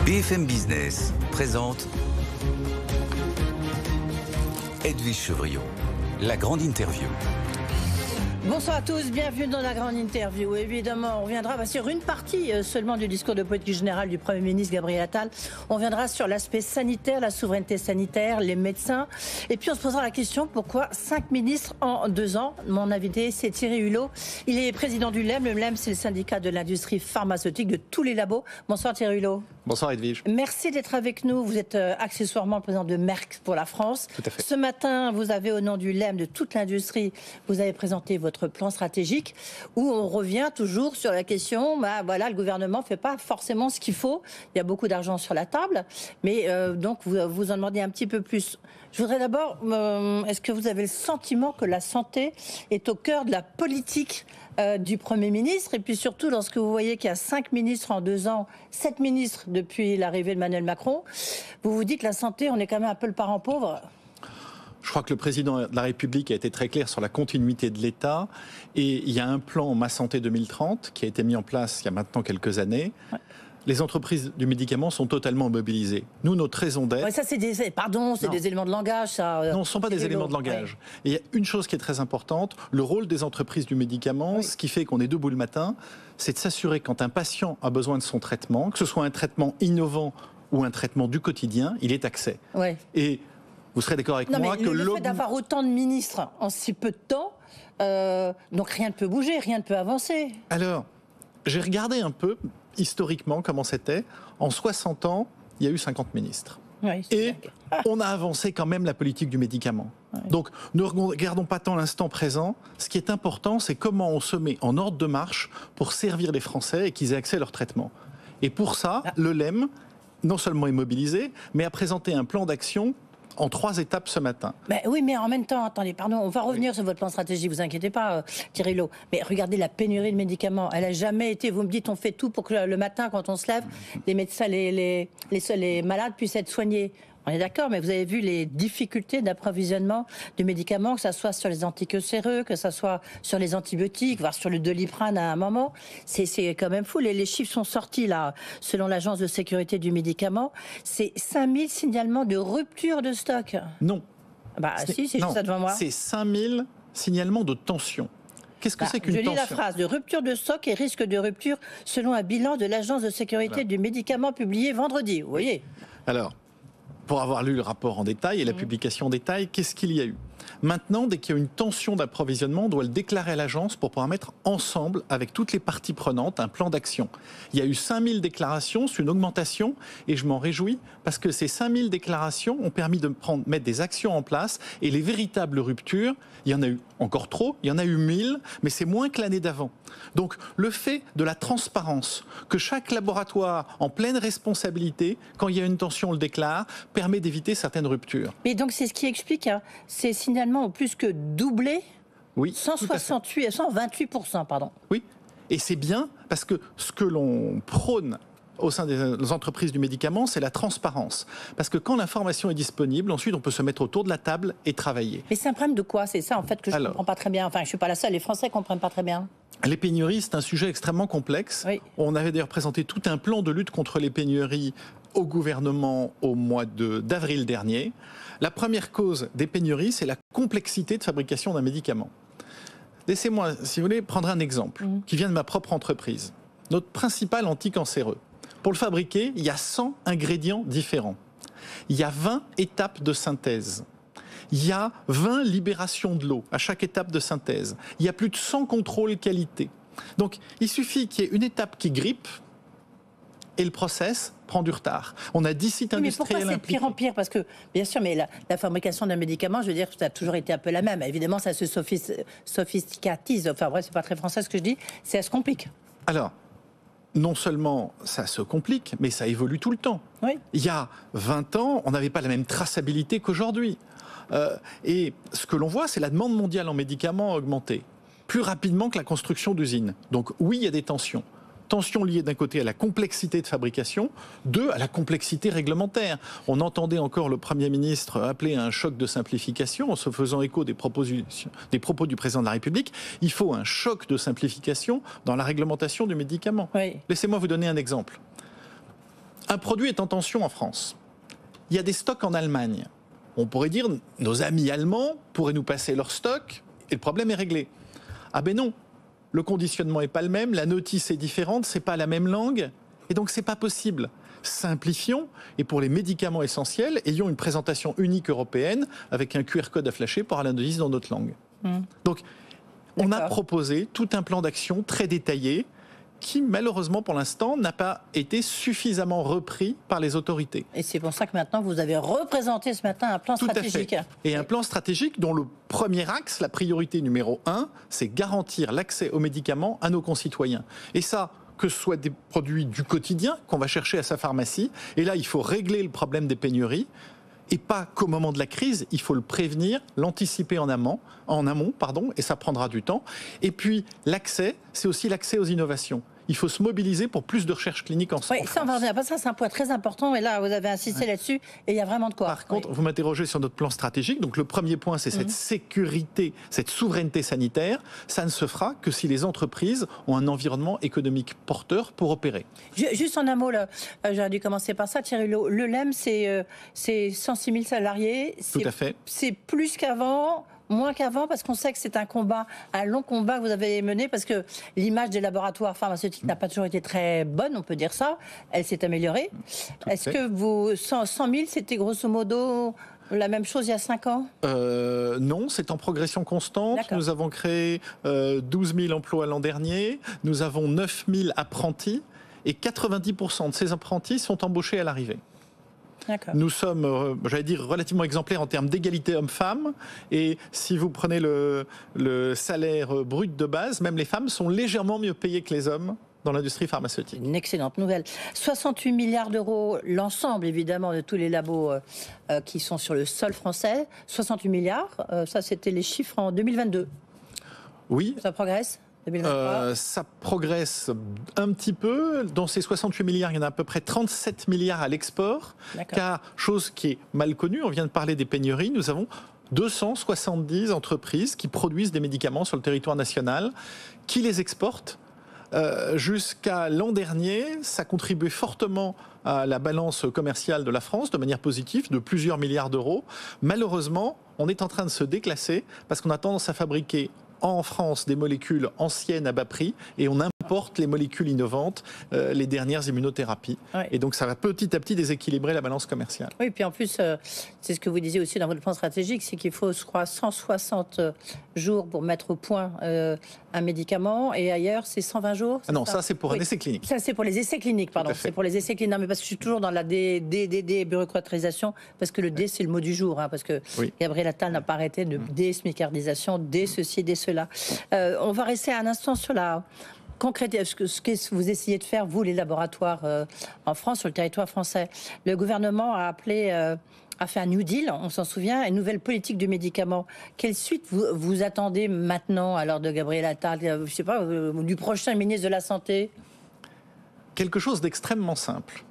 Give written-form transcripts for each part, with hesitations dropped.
BFM Business présente Edwige Chevrillon, la grande interview. Bonsoir à tous, bienvenue dans la grande interview. Évidemment, on reviendra sur une partie seulement du discours de politique générale du Premier ministre Gabriel Attal. On reviendra sur l'aspect sanitaire, la souveraineté sanitaire, les médecins. Et puis on se posera la question, pourquoi 5 ministres en 2 ans? Mon invité, c'est Thierry Hulot. Il est président du LEM. Le LEM, c'est le syndicat de l'industrie pharmaceutique de tous les labos. Bonsoir Thierry Hulot. Bonsoir Edwige. Merci d'être avec nous. Vous êtes accessoirement le président de Merck pour la France. Tout à fait. Ce matin, vous avez, au nom du LEM, de toute l'industrie, vous avez présenté votre plan stratégique où on revient toujours sur la question, le gouvernement ne fait pas forcément ce qu'il faut. Il y a beaucoup d'argent sur la table, mais donc vous en demandez un petit peu plus. Je voudrais d'abord, est-ce que vous avez le sentiment que la santé est au cœur de la politique du Premier ministre? Et puis surtout, lorsque vous voyez qu'il y a 5 ministres en 2 ans, 7 ministres depuis l'arrivée de Emmanuel Macron, vous vous dites que la santé, on est quand même un peu le parent pauvre? Je crois que le président de la République a été très clair sur la continuité de l'État. Et il y a un plan Ma Santé 2030 qui a été mis en place il y a maintenant quelques années. Ouais. Les entreprises du médicament sont totalement mobilisées. Nous, notre raison d'être... Ouais, ça, c'est des éléments de langage, ça. Non, ce ne sont pas des éléments de langage. Ouais. Et il y a une chose qui est très importante, le rôle des entreprises du médicament, ce qui fait qu'on est debout le matin, c'est de s'assurer quand un patient a besoin de son traitement, que ce soit un traitement innovant ou un traitement du quotidien, il ait accès. Ouais. Et vous serez d'accord avec moi que le fait d'avoir autant de ministres en si peu de temps, donc rien ne peut bouger, rien ne peut avancer. Alors, j'ai regardé un peu historiquement comment c'était. En 60 ans, il y a eu 50 ministres. Oui, et on a avancé quand même la politique du médicament. Oui. Donc, ne regardons pas tant l'instant présent. Ce qui est important, c'est comment on se met en ordre de marche pour servir les Français et qu'ils aient accès à leur traitement. Et pour ça, le LEM, non seulement est mobilisé, mais a présenté un plan d'action en 3 étapes ce matin. Oui, mais en même temps, attendez, pardon, on va revenir sur votre plan stratégique, vous inquiétez pas, Thierry Hulot. Mais regardez la pénurie de médicaments, elle n'a jamais été, vous me dites, on fait tout pour que le matin, quand on se lève, les médecins, les malades puissent être soignés. On est d'accord, mais vous avez vu les difficultés d'approvisionnement de médicaments, que ce soit sur les anticancéreux, que ce soit sur les antibiotiques, voire sur le Doliprane à un moment. C'est quand même fou. Les chiffres sont sortis, là, selon l'Agence de sécurité du médicament. C'est 5000 signalements de rupture de stock. Non. Si, c'est juste ça devant moi. C'est 5000 signalements de tension. Qu'est-ce que c'est qu'une tension? Je lis la phrase, de rupture de stock et risque de rupture, selon un bilan de l'Agence de sécurité du médicament publié vendredi. Vous voyez? Alors, pour avoir lu le rapport en détail et la publication en détail, qu'est-ce qu'il y a eu? Maintenant, dès qu'il y a une tension d'approvisionnement, on doit le déclarer à l'agence pour pouvoir mettre ensemble, avec toutes les parties prenantes, un plan d'action. Il y a eu 5000 déclarations, c'est une augmentation, et je m'en réjouis, parce que ces 5000 déclarations ont permis de mettre des actions en place, et les véritables ruptures, il y en a eu encore trop, il y en a eu 1000, mais c'est moins que l'année d'avant. Donc, le fait de la transparence, que chaque laboratoire, en pleine responsabilité, quand il y a une tension, on le déclare, permet d'éviter certaines ruptures. Mais donc, c'est ce qui explique, ces signalements ont plus que doublé. Oui, 128%, pardon. Oui, et c'est bien, parce que ce que l'on prône au sein des entreprises du médicament, c'est la transparence. Parce que quand l'information est disponible, ensuite on peut se mettre autour de la table et travailler. Mais c'est un problème de quoi? C'est ça en fait que je ne comprends pas très bien. Enfin, je ne suis pas la seule, les Français ne comprennent pas très bien. Les pénuries, c'est un sujet extrêmement complexe. Oui. On avait d'ailleurs présenté tout un plan de lutte contre les pénuries au gouvernement au mois d'avril dernier. La première cause des pénuries, c'est la complexité de fabrication d'un médicament. Laissez-moi, si vous voulez, prendre un exemple qui vient de ma propre entreprise. Notre principal anticancéreux. Pour le fabriquer, il y a 100 ingrédients différents. Il y a 20 étapes de synthèse. Il y a 20 libérations de l'eau à chaque étape de synthèse. Il y a plus de 100 contrôles qualité. Donc, il suffit qu'il y ait une étape qui grippe et le process prend du retard. On a 10 sites industriels impliqués. Mais pourquoi c'est de pire en pire? Parce que, bien sûr, mais la fabrication d'un médicament, je veux dire, ça a toujours été un peu la même. Évidemment, ça se sophisticatise. Enfin, bref, c'est pas très français ce que je dis. Ça se complique. Alors, non seulement ça se complique, mais ça évolue tout le temps. Oui. Il y a 20 ans, on n'avait pas la même traçabilité qu'aujourd'hui. Et ce que l'on voit, c'est la demande mondiale en médicaments a augmenté plus rapidement que la construction d'usines. Donc oui, il y a des tensions. Tensions liées d'un côté à la complexité de fabrication, à la complexité réglementaire. On entendait encore le Premier ministre appeler à un choc de simplification en se faisant écho des propos du Président de la République. Il faut un choc de simplification dans la réglementation du médicament. Oui. Laissez-moi vous donner un exemple. un produit est en tension en France. Il y a des stocks en Allemagne. On pourrait dire, nos amis allemands pourraient nous passer leurs stocks et le problème est réglé. Ah ben non, le conditionnement n'est pas le même, la notice est différente, c'est pas la même langue, et donc c'est pas possible. Simplifions, et pour les médicaments essentiels, ayons une présentation unique européenne avec un QR code à flasher pour la notice dans notre langue. Donc, on a proposé tout un plan d'action très détaillé qui, malheureusement, pour l'instant, n'a pas été suffisamment repris par les autorités. Et c'est pour ça que maintenant, vous avez représenté ce matin un plan stratégique. Tout à fait. Et un plan stratégique dont le premier axe, la priorité numéro 1, c'est garantir l'accès aux médicaments à nos concitoyens. Et ça, que ce soit des produits du quotidien qu'on va chercher à sa pharmacie, et là, il faut régler le problème des pénuries, et pas qu'au moment de la crise, il faut le prévenir, l'anticiper en amont, et ça prendra du temps. Et puis, l'accès, c'est aussi l'accès aux innovations. Il faut se mobiliser pour plus de recherche clinique en France. Oui, ça, on va revenir. Ça, c'est un point très important. Et là, vous avez insisté là-dessus. Et il y a vraiment de quoi. Par contre, vous m'interrogez sur notre plan stratégique. Donc, le premier point, c'est cette sécurité, cette souveraineté sanitaire. Ça ne se fera que si les entreprises ont un environnement économique porteur pour opérer. Juste en un mot, là, j'aurais dû commencer par ça. Thierry Hulot, le LEM, c'est 106 000 salariés. Tout à fait. C'est plus qu'avant. Moins qu'avant, parce qu'on sait que c'est un long combat que vous avez mené, parce que l'image des laboratoires pharmaceutiques n'a pas toujours été très bonne, on peut dire ça. Elle s'est améliorée. Est-ce que 100 000, c'était grosso modo la même chose il y a 5 ans ? Non, c'est en progression constante. D'accord. Nous avons créé 12 000 emplois l'an dernier. Nous avons 9 000 apprentis. Et 90% de ces apprentis sont embauchés à l'arrivée. Nous sommes, j'allais dire, relativement exemplaires en termes d'égalité homme-femme. Et si vous prenez le salaire brut de base, même les femmes sont légèrement mieux payées que les hommes dans l'industrie pharmaceutique. Une excellente nouvelle. 68 milliards d'euros, l'ensemble évidemment de tous les labos qui sont sur le sol français. 68 milliards, ça c'était les chiffres en 2022. Oui. Ça progresse ? Ça progresse un petit peu. Dans ces 68 milliards, il y en a à peu près 37 milliards à l'export. Car, chose qui est mal connue, on vient de parler des pénuries, nous avons 270 entreprises qui produisent des médicaments sur le territoire national, qui les exportent. Jusqu'à l'an dernier, ça contribuait fortement à la balance commerciale de la France de manière positive, de plusieurs milliards d'euros. Malheureusement, on est en train de se déclasser parce qu'on a tendance à fabriquer en France des molécules anciennes à bas prix et on importe les molécules innovantes, les dernières immunothérapies. Et donc ça va petit à petit déséquilibrer la balance commerciale. Oui, puis en plus, c'est ce que vous disiez aussi dans votre plan stratégique, c'est qu'il faut, je crois, 160 jours pour mettre au point un médicament et ailleurs, c'est 120 jours. Ah non, ça c'est pour un essai clinique. Ça c'est pour les essais cliniques, pardon. C'est pour les essais cliniques. Non, mais parce que je suis toujours dans la débureaucratisation, parce que le D, c'est le mot du jour, parce que Gabriel Attal n'a pas arrêté de désmicardisation, dès ceci, dès cela. On va rester un instant sur la ce que vous essayez de faire, vous, les laboratoires en France, sur le territoire français. Le gouvernement a appelé, a fait un New Deal, on s'en souvient, une nouvelle politique du médicament. Quelle suite vous attendez maintenant, alors, de Gabriel Attal, je sais pas, du prochain ministre de la Santé ? Quelque chose d'extrêmement simple.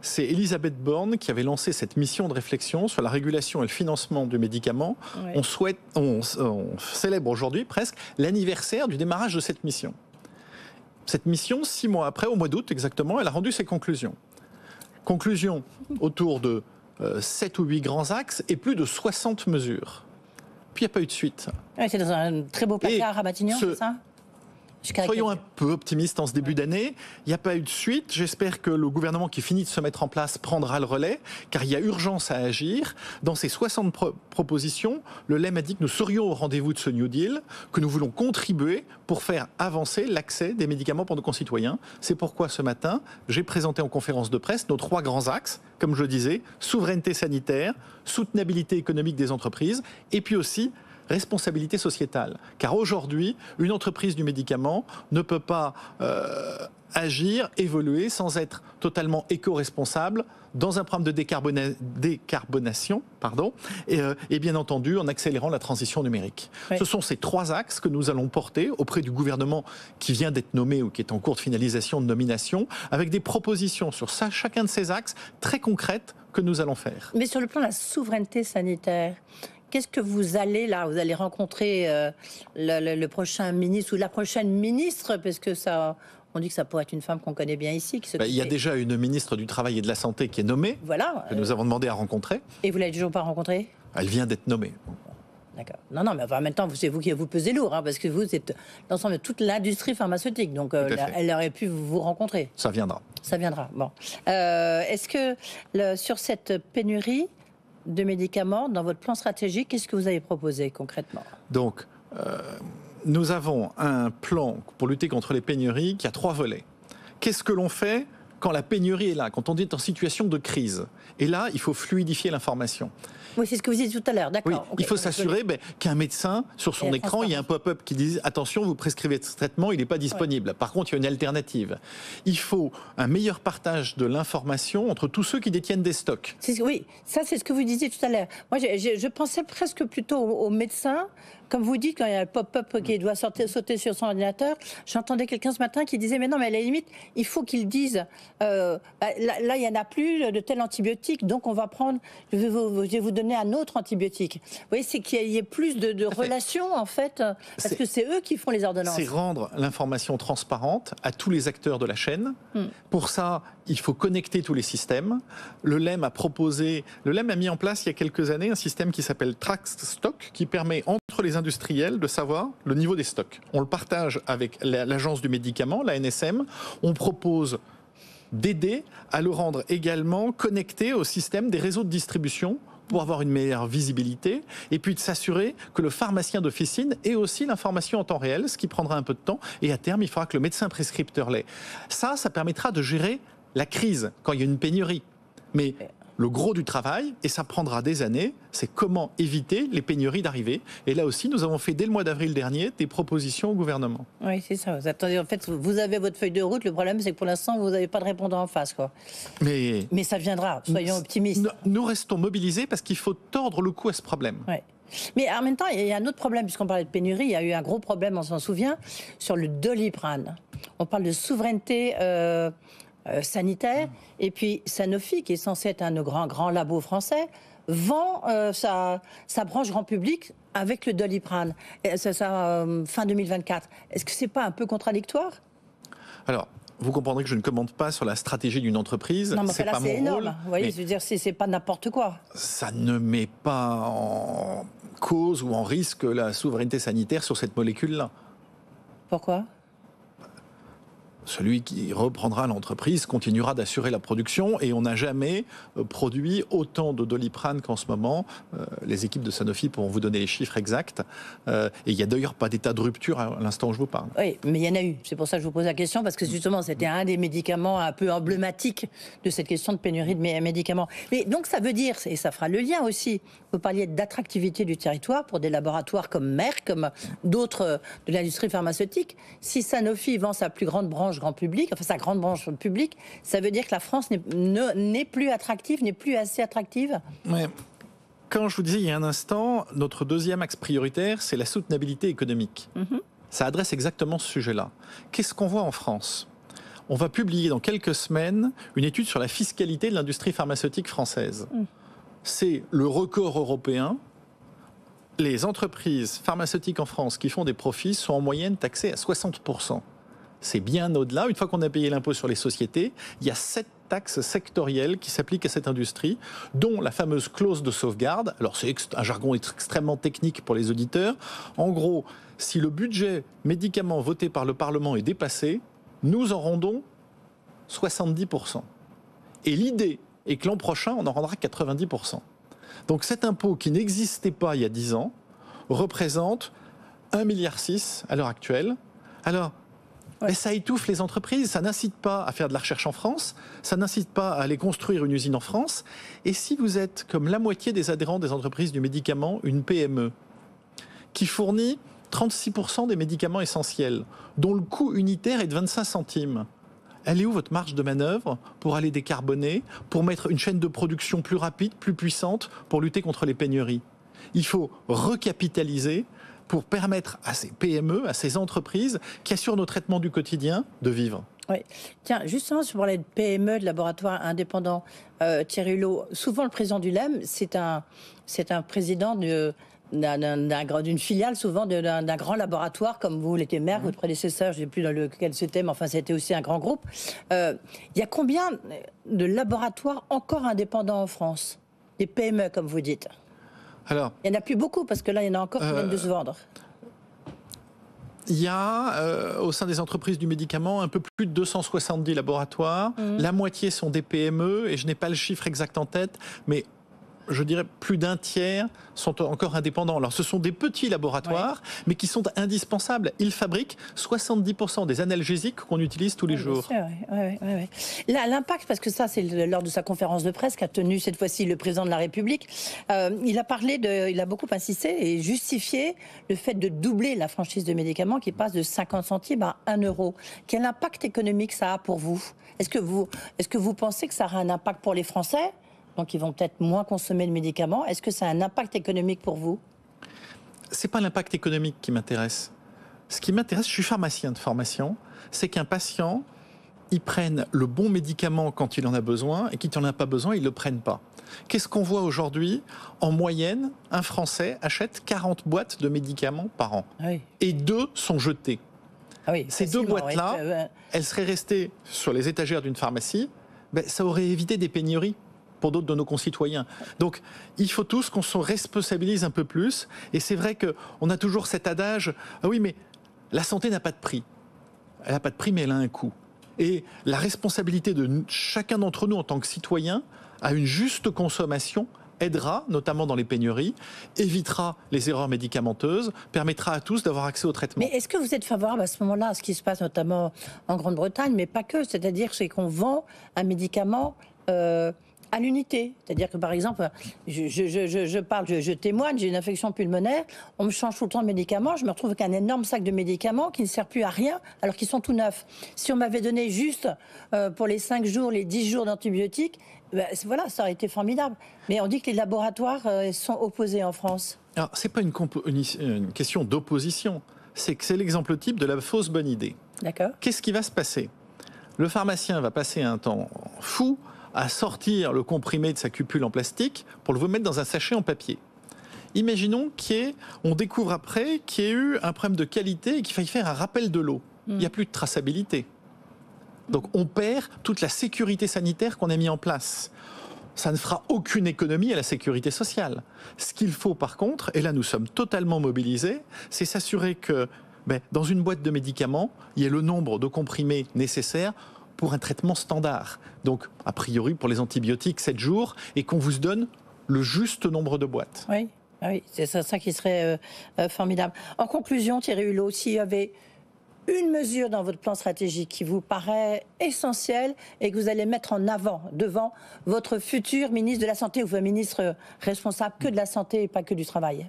C'est Elisabeth Borne qui avait lancé cette mission de réflexion sur la régulation et le financement du médicament. On célèbre aujourd'hui presque l'anniversaire du démarrage de cette mission. Cette mission, 6 mois après, au mois d'août exactement, elle a rendu ses conclusions. Conclusions autour de 7 ou 8 grands axes et plus de 60 mesures. Puis il n'y a pas eu de suite. C'est dans un très beau placard à Matignon, c'est ça ? Soyons un peu optimistes en ce début d'année. Il n'y a pas eu de suite. J'espère que le gouvernement qui finit de se mettre en place prendra le relais, car il y a urgence à agir. Dans ces 60 propositions, le LEM a dit que nous serions au rendez-vous de ce New Deal, que nous voulons contribuer pour faire avancer l'accès des médicaments pour nos concitoyens. C'est pourquoi ce matin, j'ai présenté en conférence de presse nos 3 grands axes, comme je le disais, souveraineté sanitaire, soutenabilité économique des entreprises, et puis aussi responsabilité sociétale. Car aujourd'hui, une entreprise du médicament ne peut pas agir, évoluer sans être totalement éco-responsable dans un programme de décarbonation, et bien entendu en accélérant la transition numérique. Ce sont ces 3 axes que nous allons porter auprès du gouvernement qui vient d'être nommé ou qui est en cours de finalisation de nomination, avec des propositions sur chacun de ces axes très concrètes que nous allons faire. Mais sur le plan de la souveraineté sanitaire, qu'est-ce que vous allez rencontrer le prochain ministre ou la prochaine ministre, parce que ça, On dit que ça pourrait être une femme qu'on connaît bien ici. Il y a déjà une ministre du Travail et de la Santé qui est nommée, que nous avons demandé à rencontrer. Et vous ne l'avez toujours pas rencontrée? Elle vient d'être nommée. D'accord. Non, mais en même temps, c'est vous qui vous pesez lourd, parce que vous êtes l'ensemble de toute l'industrie pharmaceutique. Donc, elle aurait pu vous rencontrer. Ça viendra. Ça viendra. Bon. Est-ce que sur cette pénurie de médicaments, dans votre plan stratégique, qu'est-ce que vous avez proposé concrètement? Donc, nous avons un plan pour lutter contre les pénuries qui a 3 volets. Qu'est-ce que l'on fait quand la pénurie est là, quand on est en situation de crise? Et là, il faut fluidifier l'information. Oui, c'est ce que vous disiez tout à l'heure, d'accord. Oui, il faut s'assurer qu'un médecin, sur son écran, il y a un pop-up qui dit « Attention, vous prescrivez ce traitement, il n'est pas disponible. Ouais. » Par contre, il y a une alternative. Il faut un meilleur partage de l'information entre tous ceux qui détiennent des stocks. Oui, ça c'est ce que vous disiez tout à l'heure. Moi, je pensais presque plutôt aux médecins. Comme vous dites, quand il y a le pop-up qui doit sauter sur son ordinateur, j'entendais quelqu'un ce matin qui disait « Mais non, mais à la limite, il faut qu'ils disent là, il n'y en a plus de tel antibiotique, donc on va prendre, je vais vous donner un autre antibiotique. » Vous voyez, c'est qu'il y ait plus de relations, en fait, parce que c'est eux qui font les ordonnances. C'est rendre l'information transparente à tous les acteurs de la chaîne. Pour ça, il faut connecter tous les systèmes. Le LEM a mis en place il y a quelques années un système qui s'appelle Track Stock, qui permet entre les industriels de savoir le niveau des stocks. On le partage avec l'agence du médicament, la NSM. On propose d'aider à le rendre également connecté au système des réseaux de distribution pour avoir une meilleure visibilité, et puis de s'assurer que le pharmacien d'officine ait aussi l'information en temps réel, ce qui prendra un peu de temps, et à terme, il faudra que le médecin prescripteur l'ait. Ça permettra de gérer la crise quand il y a une pénurie. Mais le gros du travail, et ça prendra des années, c'est comment éviter les pénuries d'arriver. Et là aussi, nous avons fait dès le mois d'avril dernier des propositions au gouvernement. Oui, c'est ça. Attendez, en fait, vous avez votre feuille de route. Le problème, c'est que pour l'instant, vous n'avez pas de répondant en face, quoi. Mais ça viendra. Soyons optimistes. Nous restons mobilisés parce qu'il faut tordre le cou à ce problème. Ouais. Mais en même temps, il y a un autre problème, puisqu'on parlait de pénurie. Il y a eu un gros problème, on s'en souvient, sur le Doliprane. On parle de souveraineté sanitaire, et puis Sanofi, qui est censé être un de nos grands labos français, vend sa branche grand public avec le Doliprane, fin 2024. Est-ce que c'est pas un peu contradictoire? Alors, vous comprendrez que je ne commente pas sur la stratégie d'une entreprise. Non, mais c'est énorme. Rôle, vous voyez, je veux dire, c'est pas n'importe quoi. Ça ne met pas en cause ou en risque la souveraineté sanitaire sur cette molécule-là. Pourquoi? Celui qui reprendra l'entreprise continuera d'assurer la production, et on n'a jamais produit autant de Doliprane qu'en ce moment. Les équipes de Sanofi pourront vous donner les chiffres exacts. Et il n'y a d'ailleurs pas d'état de rupture à l'instant où je vous parle. Oui, mais il y en a eu. C'est pour ça que je vous pose la question, parce que justement, c'était un des médicaments un peu emblématiques de cette question de pénurie de médicaments. Mais donc ça veut dire, et ça fera le lien aussi, vous parliez d'attractivité du territoire pour des laboratoires comme Merck, comme d'autres de l'industrie pharmaceutique. Si Sanofi vend sa plus grande branche grand public, enfin sa grande branche publique, ça veut dire que la France n'est plus attractive, n'est plus assez attractive? Ouais. Quand je vous disais il y a un instant, notre deuxième axe prioritaire, c'est la soutenabilité économique. Ça adresse exactement ce sujet-là. Qu'est-ce qu'on voit en France? On va publier dans quelques semaines une étude sur la fiscalité de l'industrie pharmaceutique française. C'est le record européen. Les entreprises pharmaceutiques en France qui font des profits sont en moyenne taxées à 60%. C'est bien au-delà. Une fois qu'on a payé l'impôt sur les sociétés, il y a 7 taxes sectorielles qui s'appliquent à cette industrie, dont la fameuse clause de sauvegarde. Alors c'est un jargon extrêmement technique pour les auditeurs. En gros, si le budget médicaments voté par le Parlement est dépassé, nous en rendons 70%. Et l'idée est que l'an prochain, on en rendra 90%. Donc cet impôt qui n'existait pas il y a 10 ans représente 1,6 milliard à l'heure actuelle. Alors, mais ça étouffe les entreprises, ça n'incite pas à faire de la recherche en France, ça n'incite pas à aller construire une usine en France. Et si vous êtes, comme la moitié des adhérents des entreprises du médicament, une PME, qui fournit 36% des médicaments essentiels, dont le coût unitaire est de 25 centimes, elle est où votre marge de manœuvre pour aller décarboner, pour mettre une chaîne de production plus rapide, plus puissante, pour lutter contre les pénuries? Il faut recapitaliser pour permettre à ces PME, à ces entreprises qui assurent nos traitements du quotidien, de vivre. Oui. Tiens, justement, sur parler de PME, de laboratoires indépendants, Thierry Hulot, souvent le président du LEM, c'est un président d'une filiale, souvent d'un grand laboratoire, comme vous l'étiez maire, votre prédécesseur, je ne sais plus dans lequel c'était, mais enfin c'était aussi un grand groupe. Il y a combien de laboratoires encore indépendants en France? Des PME, comme vous dites. Alors, il n'y en a plus beaucoup, parce que là, il y en a encore qui viennent de se vendre. Il y a, au sein des entreprises du médicament, un peu plus de 270 laboratoires. La moitié sont des PME, et je n'ai pas le chiffre exact en tête, mais je dirais plus d'un tiers sont encore indépendants. Alors ce sont des petits laboratoires, mais qui sont indispensables. Ils fabriquent 70% des analgésiques qu'on utilise tous les jours. Là, l'impact, parce que ça c'est lors de sa conférence de presse qu'a tenue cette fois-ci le président de la République, il a beaucoup insisté et justifié le fait de doubler la franchise de médicaments qui passe de 50 centimes à 1 euro. Quel impact économique ça a pour vous? Est-ce que vous pensez que ça aura un impact pour les Français? Donc ils vont peut-être moins consommer de médicaments. Est-ce que ça a un impact économique pour vous? Ce n'est pas l'impact économique qui m'intéresse. Ce qui m'intéresse, je suis pharmacien de formation, c'est qu'un patient, il prenne le bon médicament quand il en a besoin et qu'il n'en a pas besoin, il ne le prenne pas. Qu'est-ce qu'on voit aujourd'hui? En moyenne, un Français achète 40 boîtes de médicaments par an. Oui. Et 2 sont jetées. Ah oui, ces 2 boîtes-là, elles seraient restées sur les étagères d'une pharmacie, ça aurait évité des pénuries pour d'autres de nos concitoyens. Donc, il faut tous qu'on se responsabilise un peu plus. Et c'est vrai qu'on a toujours cet adage, ah oui, mais la santé n'a pas de prix. Elle n'a pas de prix, mais elle a un coût. Et la responsabilité de chacun d'entre nous en tant que citoyen à une juste consommation aidera, notamment dans les pénuries, évitera les erreurs médicamenteuses, permettra à tous d'avoir accès au traitement. Mais est-ce que vous êtes favorable à ce moment-là à ce qui se passe notamment en Grande-Bretagne, mais pas que, c'est-à-dire c'est qu'on vend un médicament à l'unité. C'est-à-dire que, par exemple, je témoigne, j'ai une infection pulmonaire, on me change tout le temps de médicaments, je me retrouve avec un énorme sac de médicaments qui ne sert plus à rien, alors qu'ils sont tout neufs. Si on m'avait donné juste pour les 5 jours, les 10 jours d'antibiotiques, voilà, ça aurait été formidable. Mais on dit que les laboratoires sont opposés en France. Alors, ce n'est pas une question d'opposition, c'est que c'est l'exemple type de la fausse bonne idée. D'accord. Qu'est-ce qui va se passer? Le pharmacien va passer un temps fou à sortir le comprimé de sa cupule en plastique pour le mettre dans un sachet en papier. Imaginons on découvre après qu'il y ait eu un problème de qualité et qu'il faille faire un rappel de l'eau. Il n'y a plus de traçabilité. Donc on perd toute la sécurité sanitaire qu'on a mis en place. Ça ne fera aucune économie à la sécurité sociale. Ce qu'il faut par contre, et là nous sommes totalement mobilisés, c'est s'assurer que dans une boîte de médicaments, il y ait le nombre de comprimés nécessaires pour un traitement standard. Donc, a priori, pour les antibiotiques, 7 jours, et qu'on vous donne le juste nombre de boîtes. Oui, c'est ça qui serait formidable. En conclusion, Thierry Hulot, s'il y avait une mesure dans votre plan stratégique qui vous paraît essentielle et que vous allez mettre en avant devant votre futur ministre de la Santé ou un ministre responsable que de la santé et pas que du travail?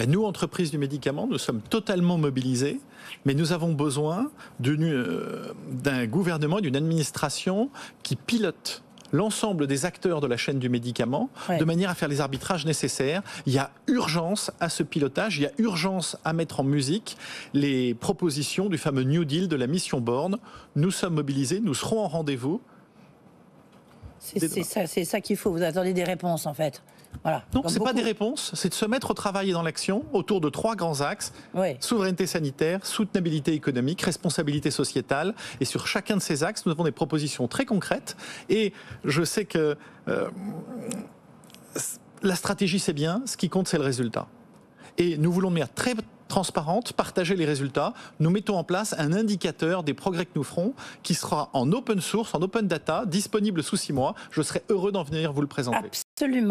Nous, entreprises du médicament, nous sommes totalement mobilisés, mais nous avons besoin d'un gouvernement, d'une administration qui pilote l'ensemble des acteurs de la chaîne du médicament, de manière à faire les arbitrages nécessaires. Il y a urgence à ce pilotage, il y a urgence à mettre en musique les propositions du fameux New Deal de la mission Borne. Nous sommes mobilisés, nous serons en rendez-vous. C'est ça qu'il faut, vous attendez des réponses en fait. Voilà. Non, ce n'est pas des réponses, c'est de se mettre au travail et dans l'action autour de 3 grands axes. Souveraineté sanitaire, soutenabilité économique, responsabilité sociétale. Et sur chacun de ces axes, nous avons des propositions très concrètes. Et je sais que la stratégie, c'est bien, ce qui compte, c'est le résultat. Et nous voulons de manière très transparente, partager les résultats. Nous mettons en place un indicateur des progrès que nous ferons qui sera en open source, en open data, disponible sous 6 mois. Je serai heureux d'en venir vous le présenter. Absolument.